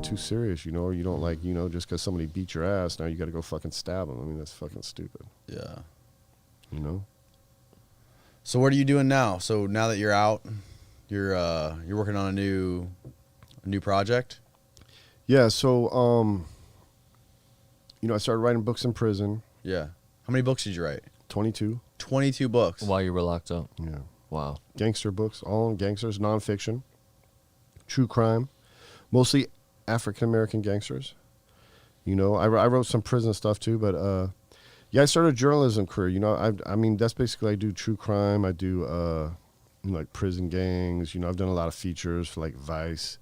too serious, you know, or you don't like, you know, just because somebody beat your ass, now you got to go fucking stab them. I mean, that's fucking stupid. Yeah. You know? So what are you doing now? So now that you're out, you're working on a new project? Yeah, so, you know, I started writing books in prison. Yeah. How many books did you write? 22. 22 books. While you were locked up. Yeah. Wow. Gangster books, all on gangsters, nonfiction, true crime, mostly African-American gangsters. You know, I wrote some prison stuff too, but yeah, I started a journalism career. You know, I mean, that's basically, I do true crime. I do, you know, like prison gangs. You know, I've done a lot of features for like Vice,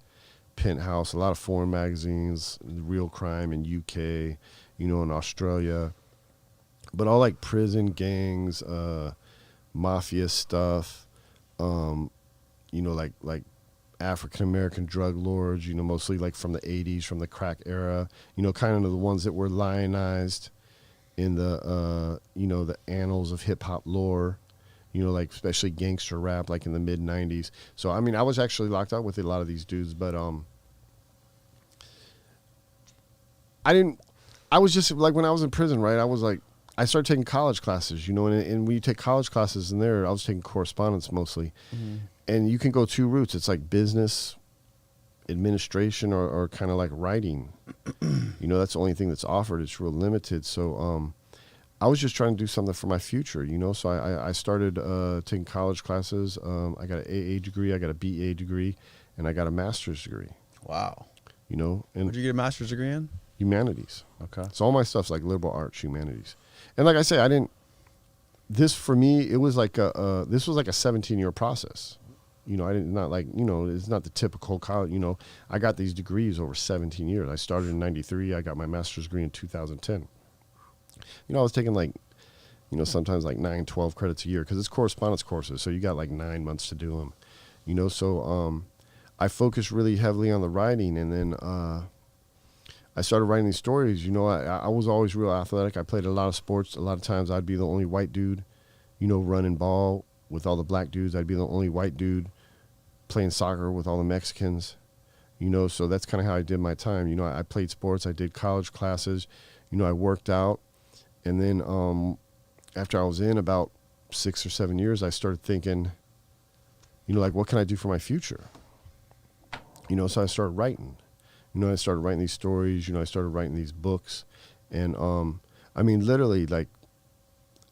Penthouse, a lot of foreign magazines, Real Crime in UK, you know, in Australia. But all like prison gangs, mafia stuff, you know, like African-American drug lords, you know, mostly like from the 80s, from the crack era, you know, kind of the ones that were lionized in the, you know, the annals of hip-hop lore, you know, like especially gangster rap, like in the mid-90s. So, I mean, I was actually locked up with a lot of these dudes, but I was just, like, when I was in prison, right, I was like, I started taking college classes, you know, and when you take college classes in there, I was taking correspondence mostly. Mm-hmm. And you can go two routes. It's like business, administration, or kind of like writing. You know, that's the only thing that's offered. It's real limited. So I was just trying to do something for my future, you know. So I started taking college classes. I got an AA degree, I got a BA degree, and I got a master's degree. Wow. You know. And what did you get a master's degree in? Humanities. Okay. So all my stuff's like liberal arts, humanities. And like I say, this for me, it was like this was like a 17-year process. You know, not like, you know, it's not the typical college, you know, I got these degrees over 17 years. I started in 93. I got my master's degree in 2010. You know, I was taking like, you know, sometimes like 9, 12 credits a year because it's correspondence courses. So you got like 9 months to do them, you know, so I focused really heavily on the writing, and then I started writing these stories. You know, I was always real athletic. I played a lot of sports. A lot of times I'd be the only white dude, you know, running ball with all the black dudes. I'd be the only white dude playing soccer with all the Mexicans, you know, so that's kind of how I did my time. You know, I played sports. I did college classes. You know, I worked out. And then after I was in about 6 or 7 years, I started thinking, you know, like, what can I do for my future? You know, so I started writing. You know, I started writing these stories. You know, I started writing these books. And, I mean, literally, like,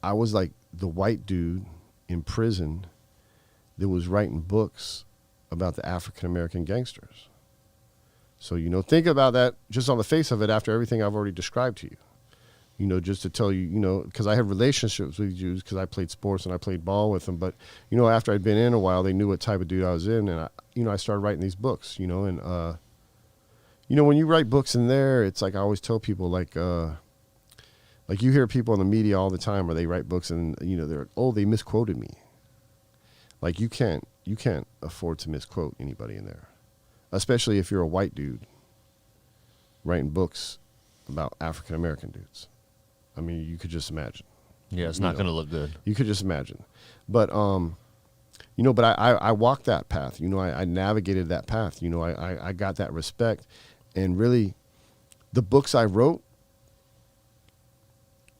I was like the white dude in prison that was writing books about the African-American gangsters. So, you know, think about that just on the face of it after everything I've already described to you. You know, just to tell you, you know, because I had relationships with Jews because I played sports and I played ball with them. But, you know, after I'd been in a while, they knew what type of dude I was in. And, you know, I started writing these books, you know. And, you know, when you write books in there, it's like I always tell people, like you hear people in the media all the time where they write books and, you know, they're, oh, they misquoted me. Like, you can't afford to misquote anybody in there, especially if you're a white dude writing books about African-American dudes. I mean, you could just imagine. Yeah, it's not going to look good. You could just imagine. But, you know, but I walked that path. You know, I navigated that path. You know, I got that respect. And really, the books I wrote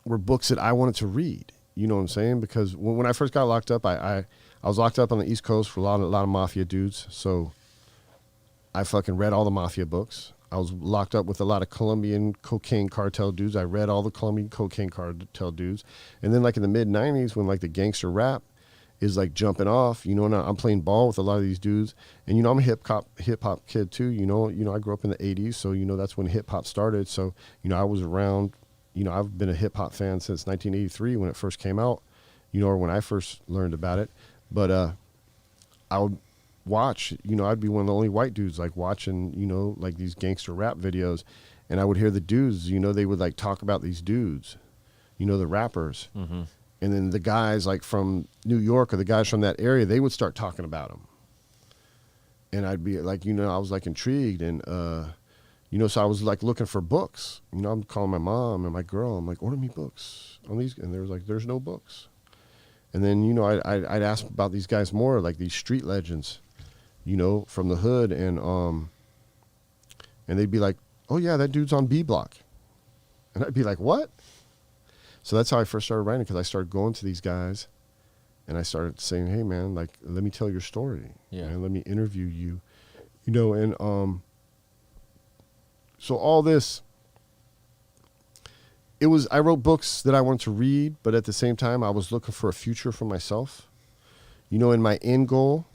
were books that I wanted to read. You know what I'm saying? Because when I first got locked up, I was locked up on the East Coast for a lot of mafia dudes. So I fucking read all the mafia books. I was locked up with a lot of Colombian cocaine cartel dudes. I read all the Colombian cocaine cartel dudes. And then like in the mid-90s when like the gangster rap is like jumping off, you know, and I'm playing ball with a lot of these dudes. And, you know, I'm a hip hop kid too. You know, I grew up in the 80s. So, you know, that's when hip hop started. So, you know, I was around, you know, I've been a hip hop fan since 1983 when it first came out, you know, or when I first learned about it. But I would watch, you know, I'd be one of the only white dudes like watching, you know, like these gangster rap videos. And I would hear the dudes, you know, they would like talk about these dudes, you know, the rappers. Mm-hmm. And then the guys like from New York or the guys from that area, they would start talking about them. And I'd be like, you know, I was like intrigued. And, you know, so I was like looking for books. You know, I'm calling my mom and my girl. I'm like, order me books on these. And they was like, there's no books. And then, you know, I'd ask about these guys more, like these street legends, you know, from the hood. And, And they'd be like, oh yeah, that dude's on B block. And I'd be like, what? So that's how I first started writing, because I started going to these guys and I started saying, hey man, like, let me tell your story. Yeah. And let me interview you. You know, and so all this, I wrote books that I wanted to read, but at the same time I was looking for a future for myself. You know, in my end goal,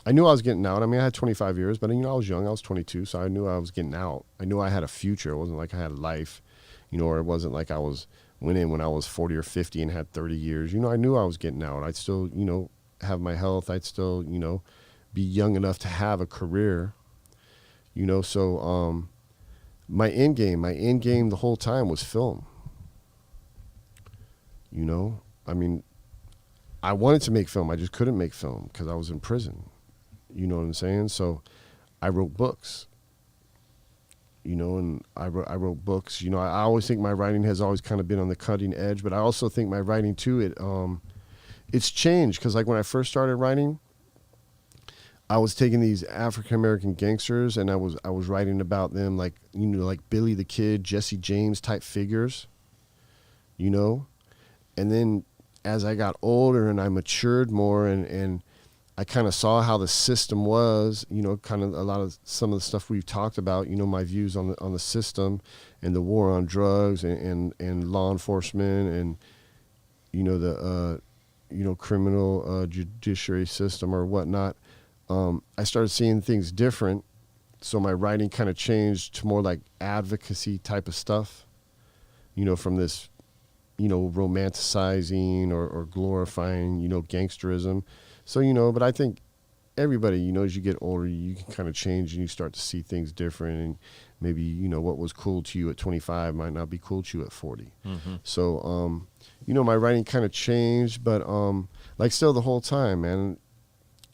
I knew I was getting out. I mean, I had 25 years, but, you know, I was young. I was 22, so I knew I was getting out. I knew I had a future. It wasn't like I had a life, you know, or it wasn't like I went in when I was 40 or 50 and had 30 years. You know, I knew I was getting out. I'd still, you know, have my health. I'd still, you know, be young enough to have a career, you know. So my end game the whole time was film. You know, I mean, I wanted to make film. I just couldn't make film because I was in prison. You know what I'm saying? So I wrote books, you know, and I wrote books. You know, I always think my writing has always kind of been on the cutting edge, but I also think my writing too, it's changed. Because like when I first started writing, I was taking these African-American gangsters and I was writing about them, like, you know, like Billy the Kid, Jesse James type figures, you know. And then as I got older and I matured more and I kind of saw how the system was, you know, kind of a lot of some of the stuff we've talked about, you know, my views on the system and the war on drugs and law enforcement and, you know, the, you know, criminal judiciary system or whatnot. I started seeing things different. So my writing kind of changed to more like advocacy type of stuff, you know, from this, you know, romanticizing or glorifying, you know, gangsterism. So, you know, but I think everybody, you know, as you get older, you can kind of change and you start to see things different. And maybe, you know, what was cool to you at 25 might not be cool to you at 40. Mm-hmm. So, you know, my writing kind of changed, but like still the whole time, man,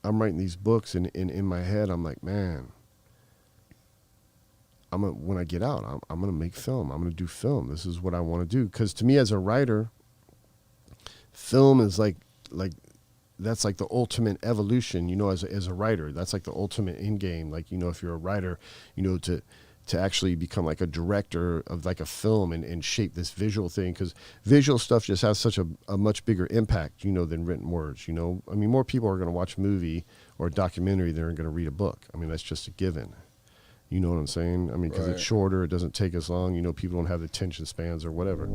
I'm writing these books and in my head, I'm like, man, when I get out, I'm going to make film. I'm going to do film. This is what I want to do. Because to me as a writer, film is like that's like the ultimate evolution, you know, as a writer. That's like the ultimate end game. Like, you know, if you're a writer, you know, to actually become like a director of like a film and shape this visual thing. Because visual stuff just has such a much bigger impact, you know, than written words, you know. I mean, more people are going to watch a movie or a documentary than are going to read a book. I mean, that's just a given. You know what I'm saying? I mean, because It's shorter, it doesn't take as long. You know, people don't have the attention spans or whatever.